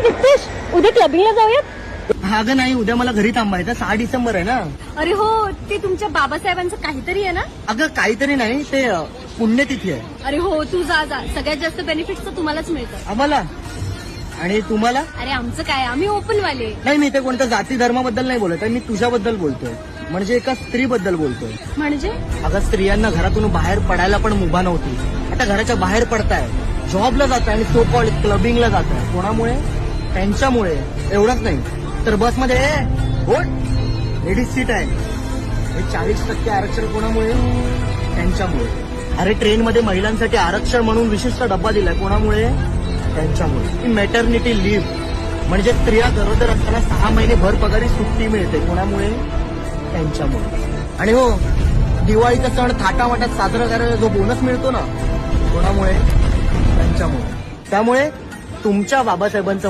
रितेश, उद्या क्लबिंगला जाऊयात. अगं नाही, उद्या मला घरी थांबायचं. 6 डिसेंबर आहे ना. अरे हो, ते तुमच्या बाबासाहेबांचं काहीतरी आहे ना. अगं काहीतरी नाही, ते पुण्यतिथी आहे. अरे हो, तू जा जा. सगळ्यात जास्त बेनिफिट तर तुम्हालाच मिळतं. आम्हाला आणि तुम्हाला? अरे आमचं काय, आम्ही ओपन वाले. नाही, मी ते कोणत्या जाती धर्माबद्दल नाही बोलत आहे. मी तुझ्याबद्दल बोलतोय, म्हणजे एका स्त्रीबद्दल बोलतोय. म्हणजे अगं स्त्रियांना घरातून बाहेर पडायला पण मुभा नव्हती. आता घराच्या बाहेर पडताय, जॉबला जात आहे आणि सो कॉल्ड क्लबिंगला जात आहे. कोणामुळे? त्यांच्यामुळे. एवढंच नाही तर बसमध्ये लेडीज सीट आहे. हे 40% आरक्षण कोणामुळे? त्यांच्यामुळे. अरे ट्रेनमध्ये महिलांसाठी आरक्षण म्हणून विशिष्ट डब्बा दिलाय. कोणामुळे? त्यांच्यामुळे. मॅटर्निटी लिव्ह म्हणजे स्त्रिया गरोदर असताना 6 महिने भर पगारी सुट्टी मिळते. कोणामुळे? त्यांच्यामुळे. आणि हो, दिवाळीचा सण थाटामाटात साजरा करायला जो बोनस मिळतो ना, कोणामुळे? त्यांच्यामुळे. त्यामुळे तुमच्या बाबासाहेबांचं